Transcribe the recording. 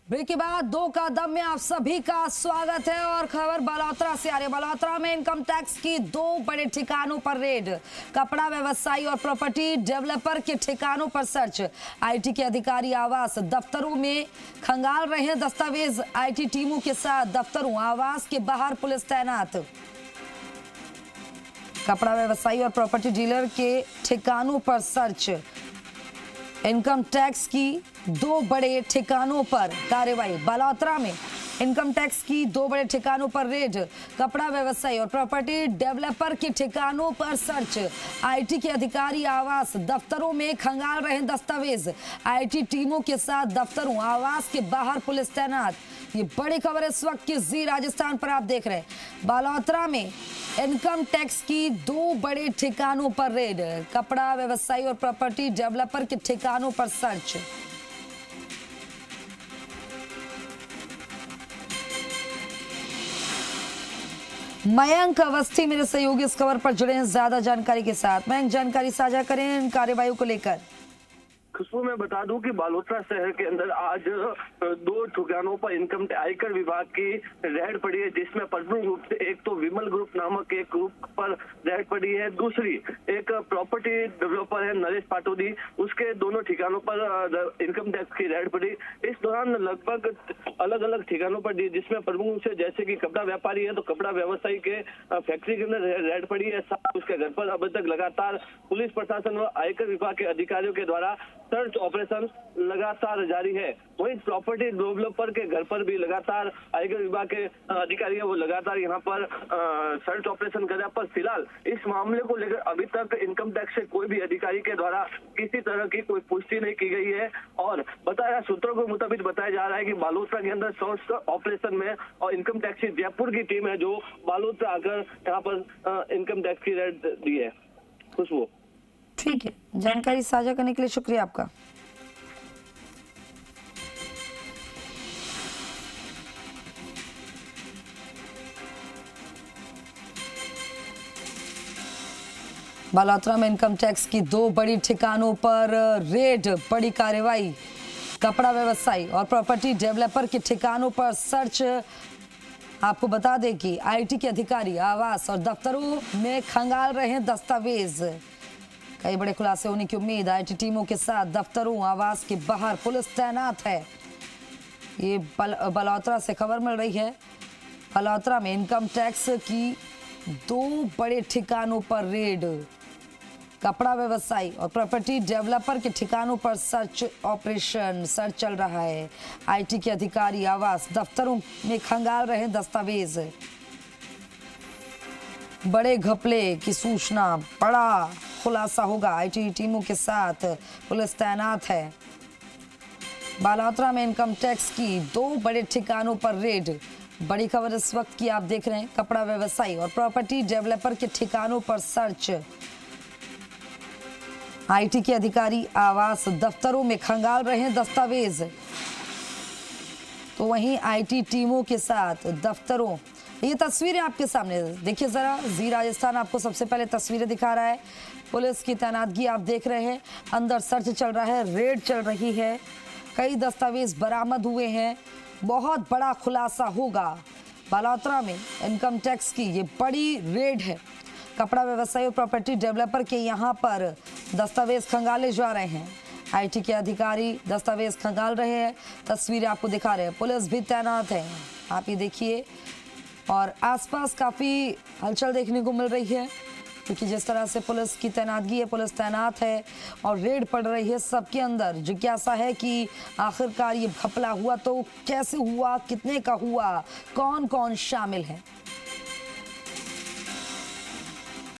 Break के बाद दो कदम में आप सभी का स्वागत है और खबर बलौतरा से आ रही है। बलौतरा में इनकम टैक्स की दो बड़े ठिकानों पर रेड, कपड़ा व्यवसायी और प्रॉपर्टी डेवलपर के ठिकानों पर सर्च। आईटी के अधिकारी आवास दफ्तरों में खंगाल रहे हैं दस्तावेज। आईटी टीमों के साथ दफ्तरों आवास के बाहर पुलिस तैनात। कपड़ा व्यवसायी और प्रॉपर्टी डीलर के ठिकानों पर सर्च। इनकम टैक्स की दो बड़े ठिकानों पर कार्रवाई। बलौतरा में इनकम टैक्स की दो बड़े ठिकानों पर रेड, कपड़ा व्यवसायी और प्रॉपर्टी डेवलपर के ठिकानों पर सर्च। आईटी के अधिकारी आवास दफ्तरों में खंगाल रहे दस्तावेज। आईटी टीमों के साथ दफ्तरों आवास के बाहर पुलिस तैनात। ये बड़ी खबर इस वक्त की जी राजस्थान पर आप देख रहे हैं। बलौतरा में इनकम टैक्स की दो बड़े ठिकानों पर रेड, कपड़ा व्यवसायी और प्रॉपर्टी डेवलपर के ठिकानों पर सर्च। मयंक अवस्थी मेरे सहयोगी इस खबर पर जुड़े हैं ज्यादा जानकारी के साथ। मयंक, जानकारी साझा करें इन कार्रवाई को लेकर। खुशबू, मैं बता दूं कि बालोतरा शहर के अंदर आज दो ठिकानों पर इनकम आयकर विभाग की रेड पड़ी है, जिसमें प्रमुख रूप से एक तो विमल ग्रुप नामक एक ग्रुप पर रेड पड़ी है, दूसरी एक प्रॉपर्टी डेवलपर है नरेश पाटोदी, उसके दोनों ठिकानों पर इनकम टैक्स की रेड पड़ी। इस दौरान लगभग अलग अलग ठिकानों पर दी, जिसमें प्रमुख रूप से जैसे कि कपड़ा व्यापारी है तो कपड़ा व्यवसायी के फैक्ट्री के अंदर रेड पड़ी है, साथ उसके घर पर अब तक लगातार पुलिस प्रशासन व आयकर विभाग के अधिकारियों के द्वारा सर्च ऑपरेशन लगातार जारी है। वहीं प्रॉपर्टी डेवलपर के घर पर भी लगातार आयकर विभाग के अधिकारी है वो लगातार यहाँ पर सर्च ऑपरेशन कर रहे हैं। पर फिलहाल इस मामले को लेकर अभी तक इनकम टैक्स से कोई भी अधिकारी के द्वारा किसी तरह की कोई पुष्टि नहीं की गई है। और बताया सूत्रों के मुताबिक बताया जा रहा है कि बालोतरा के अंदर सर्च ऑपरेशन में और इनकम टैक्स की जयपुर की टीम है जो बालोतरा आकर यहाँ पर इनकम टैक्स की रेड दी है। खुशबू, ठीक है, जानकारी साझा करने के लिए शुक्रिया आपका। बलौतरा में इनकम टैक्स की दो बड़ी ठिकानों पर रेड, बड़ी कार्रवाई। कपड़ा व्यवसायी और प्रॉपर्टी डेवलपर के ठिकानों पर सर्च। आपको बता दें कि आईटी के अधिकारी आवास और दफ्तरों में खंगाल रहे हैं दस्तावेज। कई बड़े खुलासे होने की उम्मीद। आईटी टीमों के साथ दफ्तरों आवास के बाहर पुलिस तैनात है। ये बलौतरा से खबर मिल रही है। बलौतरा में इनकम टैक्स की दो बड़े ठिकानों पर रेड, कपड़ा व्यवसायी और प्रॉपर्टी डेवलपर के ठिकानों पर सर्च ऑपरेशन चल रहा है। आईटी के अधिकारी आवास दफ्तरों में खंगाल रहे दस्तावेज। बड़े घपले की सूचना, बड़ा खुलासा होगा। आईटी टीमों के साथ पुलिस तैनात है। बलौतरा में इनकम टैक्स की दो बड़े ठिकानों पर रेड, बड़ी खबर इस वक्त की आप देख रहे हैं। कपड़ा व्यवसायी और प्रॉपर्टी डेवलपर के ठिकानों पर सर्च। आईटी के अधिकारी आवास दफ्तरों में खंगाल रहे हैं दस्तावेज। तो वहीं आईटी टीमों के साथ दफ्तरों, ये तस्वीरें आपके सामने देखिए जरा। जी राजस्थान आपको सबसे पहले तस्वीरें दिखा रहा है। पुलिस की तैनातगी आप देख रहे हैं। अंदर सर्च चल रहा है, रेड चल रही है। कई दस्तावेज बरामद हुए हैं। बहुत बड़ा खुलासा होगा। बलौतरा में इनकम टैक्स की ये बड़ी रेड है। कपड़ा व्यवसायी और प्रॉपर्टी डेवलपर के यहाँ पर दस्तावेज खंगाले जा रहे हैं। आईटी के अधिकारी दस्तावेज खंगाल रहे हैं। तस्वीरें आपको दिखा रहे हैं। पुलिस भी तैनात है, आप ये देखिए। और आसपास काफ़ी हलचल देखने को मिल रही है, क्योंकि जिस तरह से पुलिस की तैनातगी है, पुलिस तैनात है और रेड पड़ रही है। सबके अंदर जिज्ञासा है कि आखिरकार ये घपला हुआ तो कैसे हुआ, कितने का हुआ, कौन कौन शामिल है।